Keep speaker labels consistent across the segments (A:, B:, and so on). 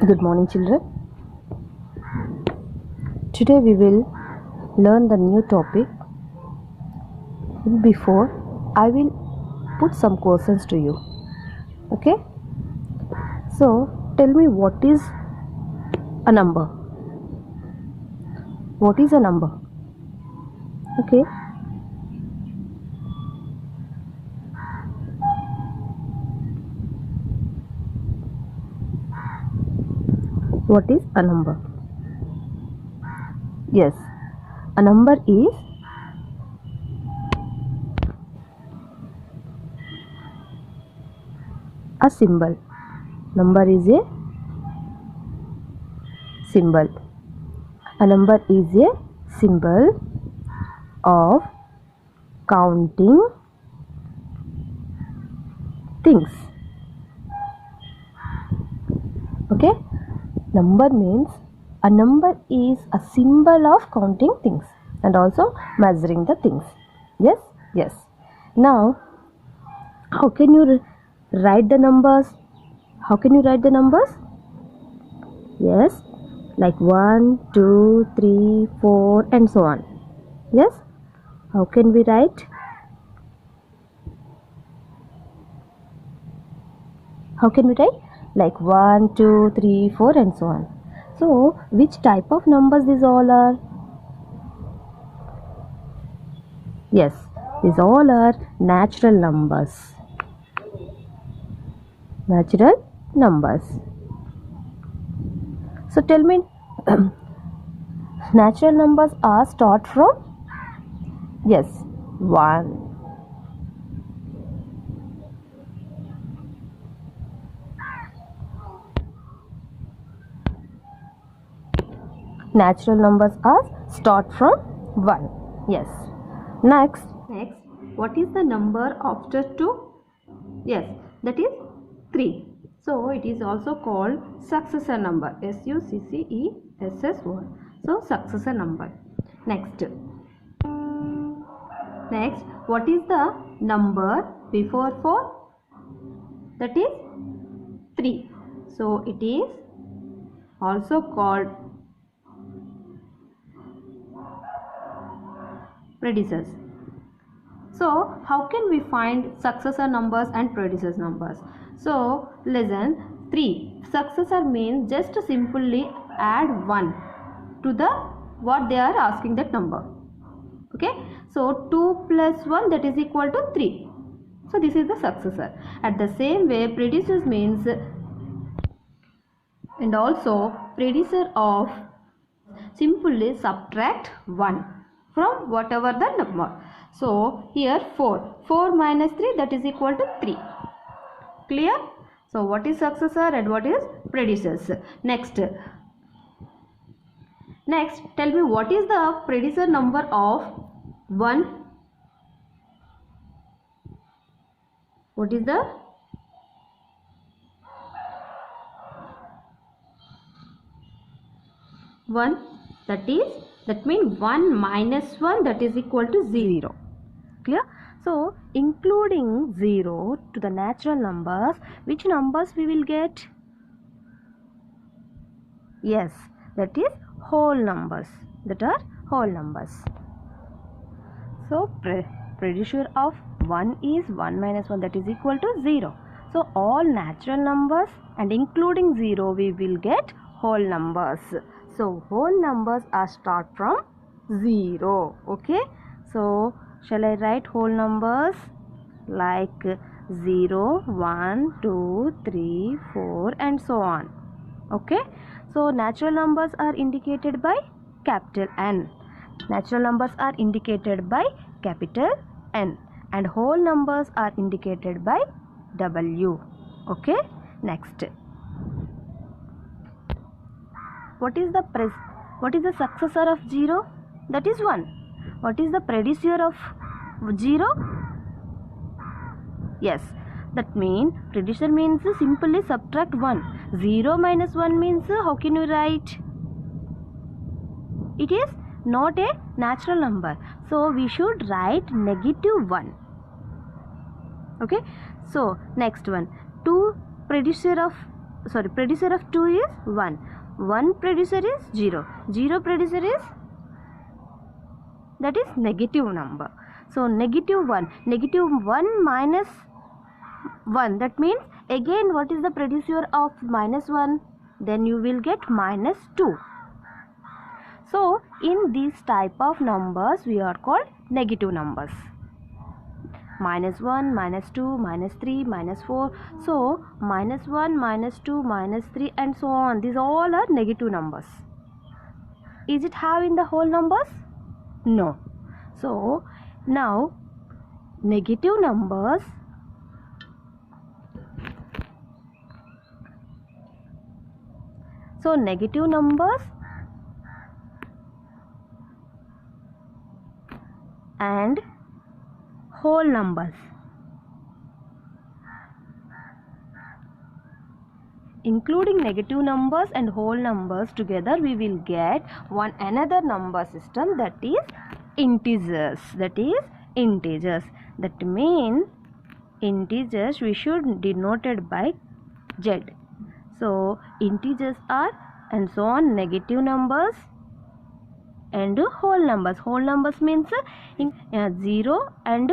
A: Good morning, children. Today we will learn the new topic. Before, I will put some questions to you. Okay? So, tell me, what is a number? What is a number? Okay? What is a number? Yes, a number is a symbol. Number is a symbol. A number is a symbol of counting things. Okay? Number means a number is a symbol of counting things and also measuring the things. Yes? Yes. Now, how can you write the numbers? How can you write the numbers? Yes, like 1, 2, 3, 4 and so on. Yes? How can we write? How can we write? Like 1, 2, 3, 4 and so on. So, which type of numbers these all are? Yes, these all are natural numbers. Natural numbers. So, tell me, natural numbers are start from? Yes, 1. Natural numbers are start from 1. Yes. Next, what is the number after 2? Yes, that is 3. So, it is also called successor number. Successor. So, successor number. Next, what is the number before 4? That is 3. So, it is also called predecessors. So, how can we find successor numbers and predecessor numbers? So, listen, 3. Successor means just simply add 1 to the what they are asking that number. Okay. So, 2 plus 1 that is equal to 3. So, this is the successor. At the same way, predecessor means and also predecessor of simply subtract 1 from whatever the number. So, here 4. 4 minus 3 that is equal to 3. Clear? So, what is successor and what is predecessor? Next, tell me what is the predecessor number of 1? What is the? That means 1 minus 1 that is equal to 0. Clear? So, including 0 to the natural numbers, which numbers we will get? Yes, that is whole numbers. That are whole numbers. So, predecessor of 1 is 1 minus 1 that is equal to 0. So, all natural numbers and including 0 we will get whole numbers. So, whole numbers are start from 0. Okay. So, shall I write whole numbers like 0, 1, 2, 3, 4 and so on. Okay. So, natural numbers are indicated by capital N. Natural numbers are indicated by capital N and whole numbers are indicated by W. Okay. Next. What is the successor of 0? That is 1. What is the predecessor of 0? Yes, that means predecessor means simply subtract 1. 0 minus 1 means how can you write? It is not a natural number. So, we should write negative 1. Okay. So, next one. 2 predecessor of Predecessor of 2 is 1. 1 predecessor is 0. 0 predecessor is, that is negative number. So negative 1. Negative 1 minus 1. That means again what is the predecessor of minus 1? Then you will get minus 2. So in this type of numbers we are called negative numbers. Minus 1, minus 2, minus 3, minus 4. So minus 1, minus 2, minus 3 and so on. These all are negative numbers. Is it have in the whole numbers? No. So now negative numbers and whole numbers, including negative numbers and whole numbers together, we will get another number system, that is integers. That means integers we should denote it by Z. So integers are and so on negative numbers and whole numbers. Whole numbers means 0 and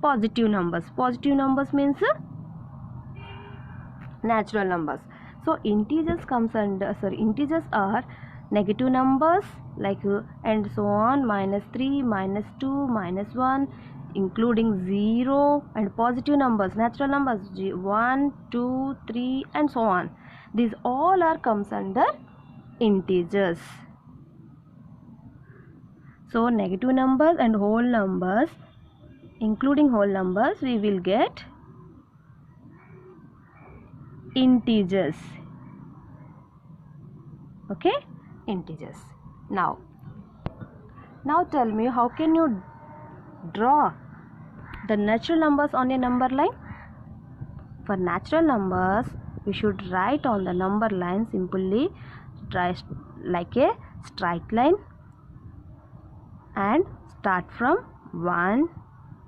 A: positive numbers. Positive numbers means natural numbers. So integers are negative numbers like and so on, minus 3, minus 2, minus 1, including 0, and positive numbers, natural numbers 1, 2, 3 and so on. These all are comes under integers. So negative numbers and whole numbers, including whole numbers, we will get integers. Okay, integers. Now tell me, how can you draw the natural numbers on a number line? For natural numbers, we should write on the number line simply like a straight line and start from 1,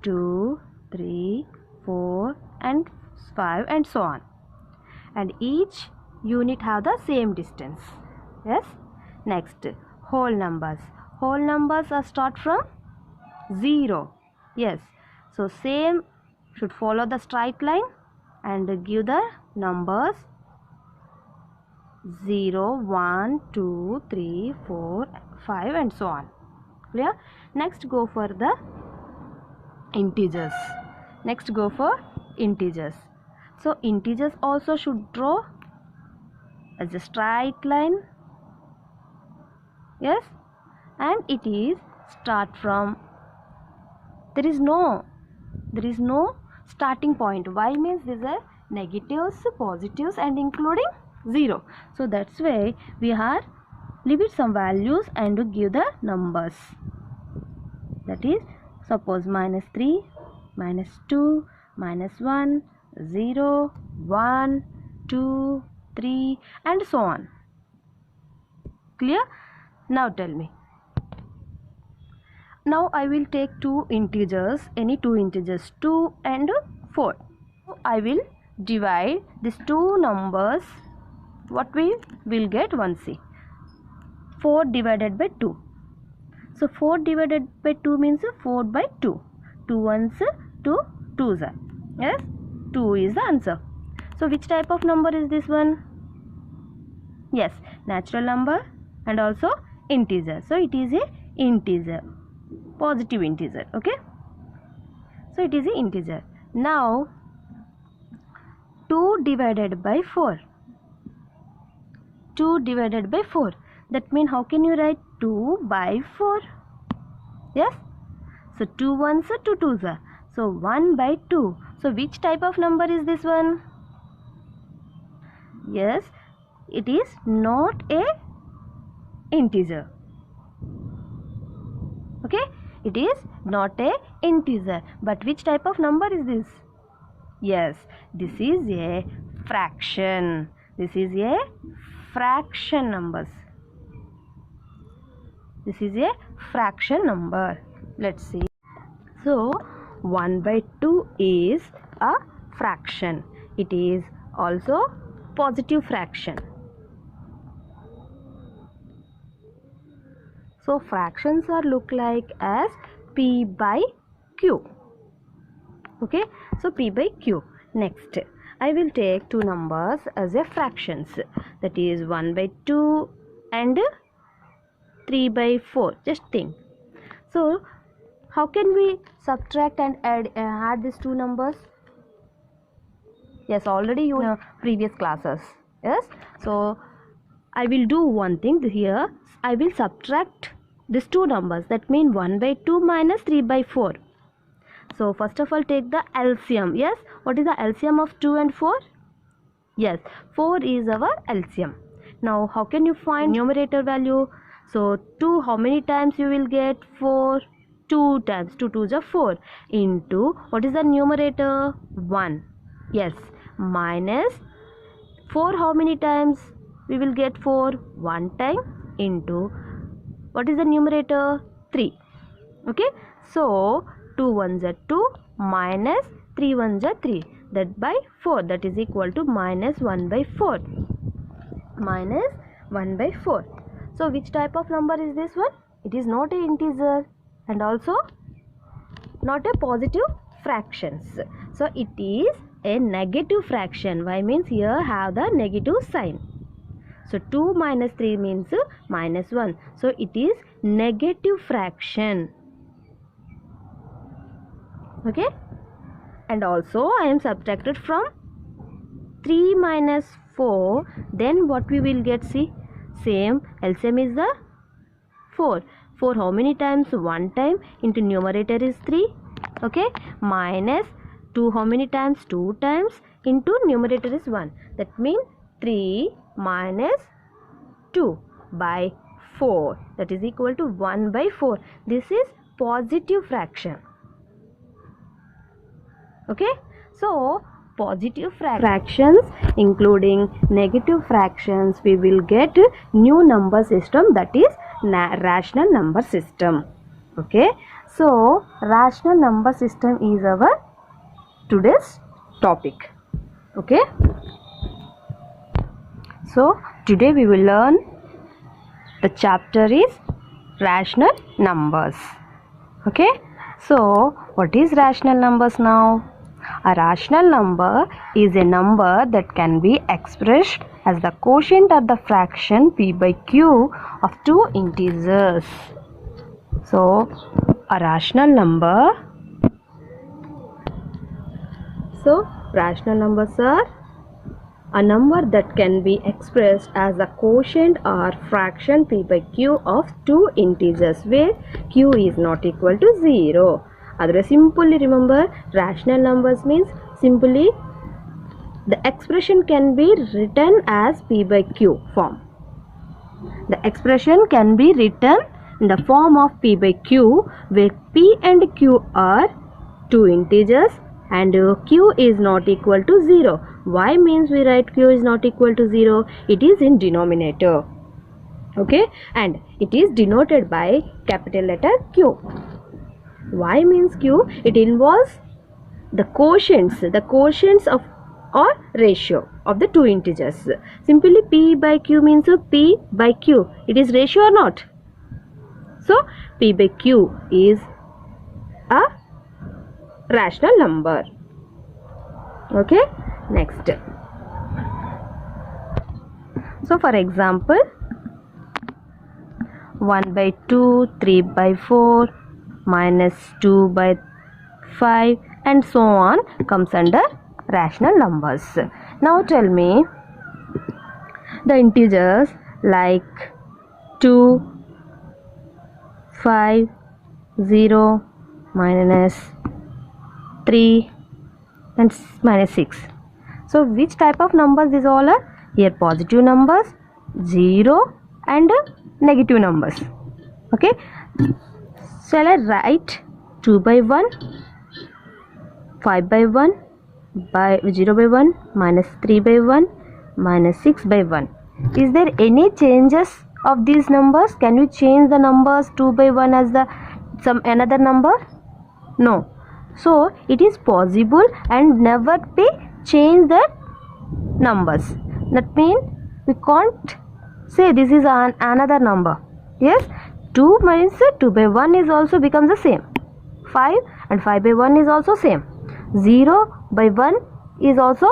A: 2, 3, 4 and 5 and so on, and each unit have the same distance. Yes. Next, whole numbers are start from 0. Yes, so same should follow the straight line and give the numbers 0, 1, 2, 3, 4, 5 and so on. Clear? Next go for the integers. So integers also should draw as a straight line. Yes, and it is start from, there is no starting point. Y means these are negatives, positives and including 0. So that's why we are leave it some values and give the numbers. That is, suppose minus 3, minus 2, minus 1, 0, 1, 2, 3 and so on. Clear? Now tell me. Now I will take two integers, any two integers, 2 and 4. I will divide these two numbers. What we will get? 1, see. 4 divided by 2. So 4 divided by 2 means 4 by 2. 2 ones, 2 twos. Yes, 2 is the answer. So which type of number is this one? Yes, natural number and also integer. So it is a integer, positive integer. Okay, so it is a integer. Now 2 divided by 4. 2 divided by 4. That means how can you write 2 by 4? Yes, so 2 ones, 2 twos. So 1 by 2. So which type of number is this one? Yes, it is not a integer. Okay, it is not a integer. But which type of number is this? Yes, this is a fraction. This is a fraction numbers. This is a fraction number. Let's see. So 1 by 2 is a fraction. It is also positive fraction. So fractions are look like as P by Q. Okay, so P by Q. Next, I will take two numbers as a fractions, that is 1 by 2 and 3 by 4. Just think. So how can we subtract and add these two numbers? Yes, already you know previous classes. Yes, so I will do one thing here. I will subtract these two numbers, that means 1 by 2 minus 3 by 4. So first of all take the LCM. Yes, what is the LCM of 2 and 4? Yes, 4 is our LCM. Now how can you find numerator value? So 2, how many times you will get? 4. 2 times, 2 2s are 4, into what is the numerator? 1. Yes, minus 4, how many times we will get? 4. 1 time, into what is the numerator? 3. Okay, so 2 1s are 2 minus 3 1s are 3, that by 4, that is equal to minus 1 by 4. Minus 1 by 4. So which type of number is this one? It is not an integer and also not a positive fractions. So it is a negative fraction. Why means here have the negative sign. So 2 minus 3 means minus 1. So it is negative fraction. Okay, and also I am subtracted from 3 minus 4, then what we will get? See, same LCM is the 4. 4 how many times? 1 time, into numerator is 3. Okay, minus 2 how many times? 2 times, into numerator is 1. That means 3 minus 2 by 4, that is equal to 1 by 4. This is positive fraction. Okay, so positive fractions including negative fractions, we will get new number system, that is rational number system. Okay, so rational number system is our today's topic. Okay, so today we will learn the chapter is rational numbers. Okay, so what is rational numbers now? A rational number is a number that can be expressed as the quotient or the fraction P by Q of two integers. So a rational number. So rational numbers are a number that can be expressed as a quotient or fraction P by Q of two integers where Q is not equal to 0. Otherwise, simply remember, rational numbers means simply the expression can be written as P by Q form. The expression can be written in the form of P by Q where P and Q are two integers and Q is not equal to 0. Why means we write Q is not equal to 0? It is in denominator. Okay, and it is denoted by capital letter Q. Why means Q? It involves the quotients of or ratio of the two integers. Simply P by Q means P by Q. It is ratio or not? So P by Q is a rational number. Okay, next. So for example, 1 by 2, 3 by 4, minus 2 by 5 and so on comes under rational numbers. Now tell me the integers like 2, 5, 0, minus 3 and minus 6. So which type of numbers these all are? Here positive numbers, 0 and negative numbers. Okay, shall I write 2 by 1, 5 by 1, by 0 by 1, minus 3 by 1, minus 6 by 1. Is there any changes of these numbers? Can we change the numbers 2 by 1 as the some another number? No. So it is possible and never be change the numbers. That means we can't say this is another number. Yes, 2 minus 2 by 1 is also becomes the same. 5 and 5 by 1 is also same. 0 by 1 is also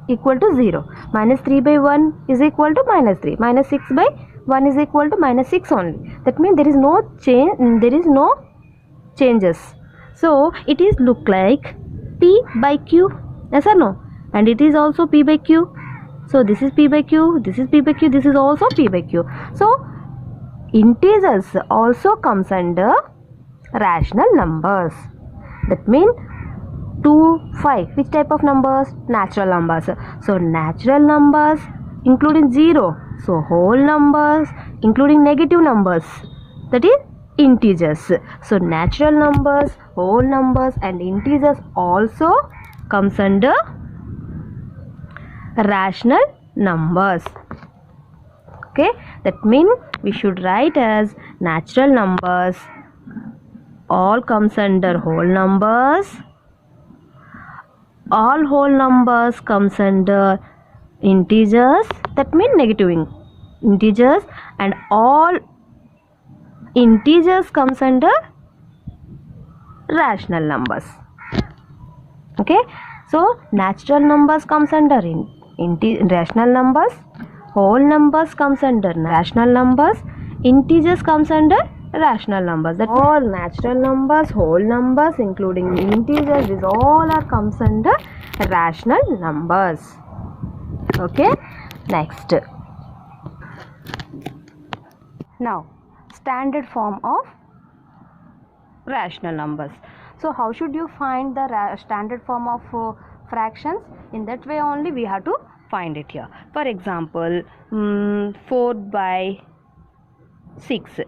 A: equal to 0. Minus 3 by 1 is equal to minus 3. Minus 6 by 1 is equal to minus 6 only. That means there is no change, there is no changes. So it is look like P by Q. Yes or no? And it is also P by Q. So this is P by Q, this is P by Q, this is also P by Q. So integers also comes under rational numbers. That means 2, 5. Which type of numbers? Natural numbers. So natural numbers including 0. So whole numbers including negative numbers. That is integers. So natural numbers, whole numbers and integers also comes under rational numbers. Okay, that means we should write as natural numbers all comes under whole numbers, all whole numbers comes under integers, that means negative integers, and all integers comes under rational numbers. Okay, so natural numbers comes under rational numbers, whole numbers comes under rational numbers, integers comes under rational numbers. That all natural numbers, whole numbers including integers, this all are comes under rational numbers. Okay, next. Now standard form of rational numbers. So how should you find the standard form of fractions? In that way only we have to find it here. For example, 4 by 6.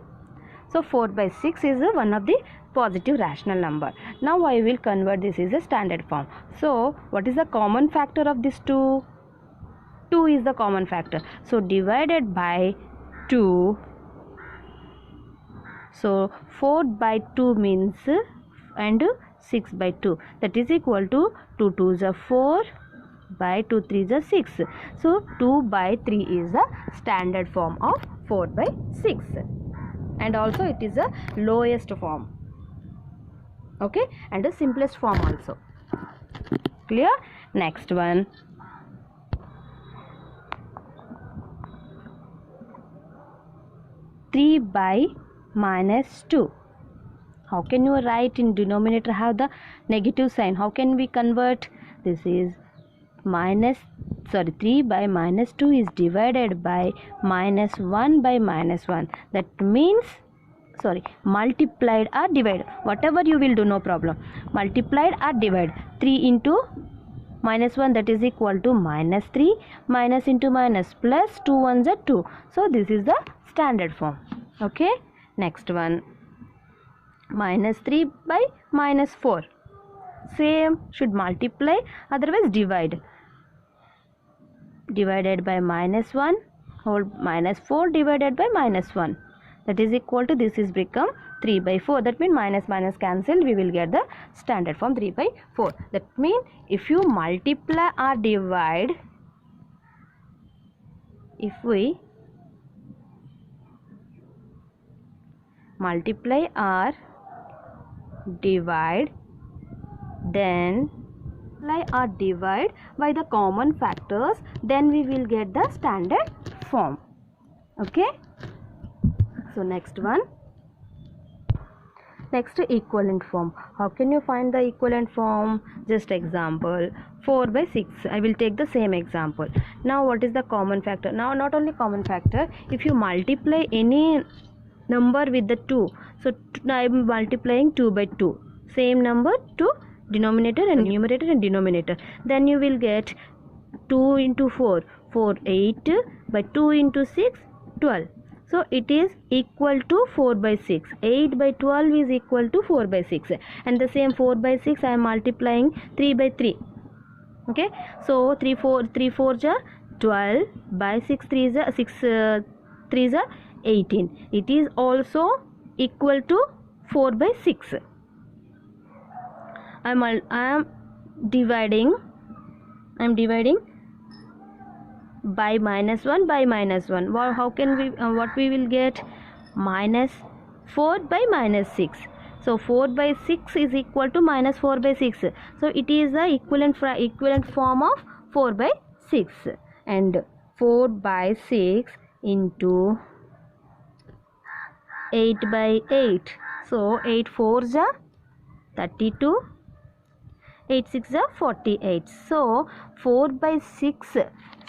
A: So 4 by 6 is one of the positive rational number. Now I will convert this is a standard form. So what is the common factor of this 2? 2 is the common factor. So divided by 2. So 4 by 2 means and 6 by 2, that is equal to 2 2s are 4 by 2 3s are 6. So 2 by 3 is the standard form of 4 by 6, and also it is the lowest form. Okay, and the simplest form also. Clear? Next one. Three by minus 2. How can you write in denominator have the negative sign? How can we convert? This is 3 by minus 2 is divided by minus 1 by minus 1. That means multiplied or divided. Whatever you will do, no problem. Multiplied or divided. 3 into minus 1, that is equal to minus 3. Minus into minus plus 2 ones are 2. So this is the standard form. Okay. Next one. Minus 3 by minus 4. Same, should multiply, otherwise divide. Divided by minus 1 whole minus 4 divided by minus 1. That is equal to, this is become 3 by 4. That means minus minus cancelled, we will get the standard form 3 by 4. That means if you multiply or divide, if we multiply or divide, then divide by the common factors, then we will get the standard form. Okay. So next one. Next, equivalent form. How can you find the equivalent form? Just example, 4 by 6. I will take the same example. Now what is the common factor? Now not only common factor, if you multiply any number with the 2, so I am multiplying 2 by 2, same number to denominator and numerator and denominator, then you will get 2 into 4, 4 8 by 2 into 6 12. So it is equal to 4 by 6. 8 by 12 is equal to 4 by 6, and the same 4 by 6 I am multiplying 3 by 3. Okay, so 3 4s are 12 by 6 3s are 6 3s are 18. It is also equal to 4 by 6. I am dividing by minus 1 by minus 1. Well, how can we what we will get? Minus 4 by minus 6. So 4 by 6 is equal to minus 4 by 6. So it is the equivalent form of 4 by 6. And 4 by 6 into 8 by 8. So 8 4s are 32. 8 6 are 48. So 4 by 6.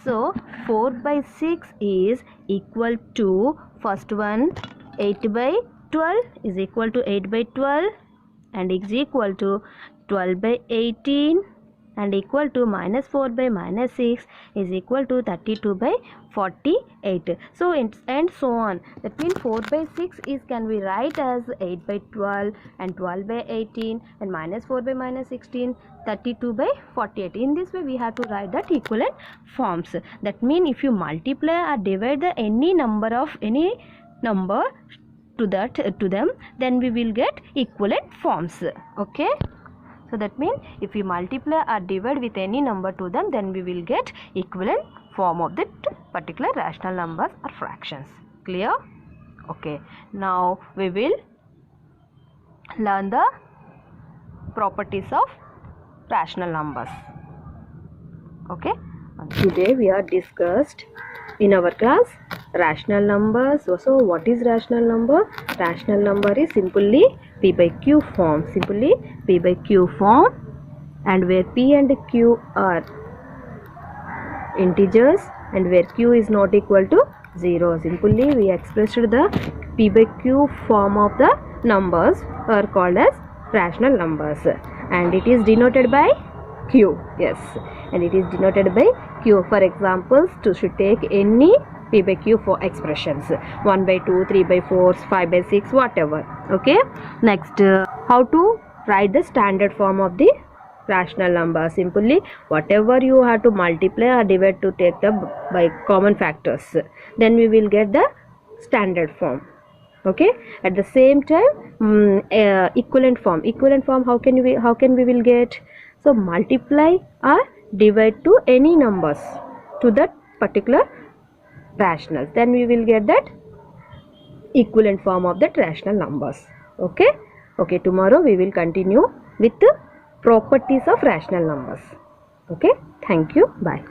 A: So 4 by 6 is equal to, first one, 8 by 12 is equal to 8 by 12 and is equal to 12 by 18 and equal to minus 4 by minus 6 is equal to 32 by 48. So and so on. That means 4 by 6 is can be write as 8 by 12 and 12 by 18 and minus 4 by minus 16, 32 by 48. In this way we have to write that equivalent forms. That means if you multiply or divide any number to them, then we will get equivalent forms. Okay. So that means if we multiply or divide with any number to them, then we will get equivalent form of that particular rational numbers or fractions. Clear? Okay. Now we will learn the properties of rational numbers. Okay. Today we are discussed in our class rational numbers. So what is rational number? Rational number is simply P by Q form. Simply P by Q form, and where P and Q are integers and where Q is not equal to 0. Simply we expressed the P by Q form of the numbers are called as rational numbers, and it is denoted by Q. Yes, and it is denoted by Q. For examples, to should take any P by Q for expressions, 1 by 2, 3 by 4, 5 by 6, whatever. Okay. Next, how to write the standard form of the rational number? Simply whatever you have to multiply or divide to take the by common factors, then we will get the standard form. Okay. At the same time, equivalent form. Equivalent form, how can we will get? So multiply or divide to any numbers to that particular rationals, then we will get that equivalent form of that rational numbers. Okay. Okay, tomorrow we will continue with the properties of rational numbers. Okay, thank you, bye.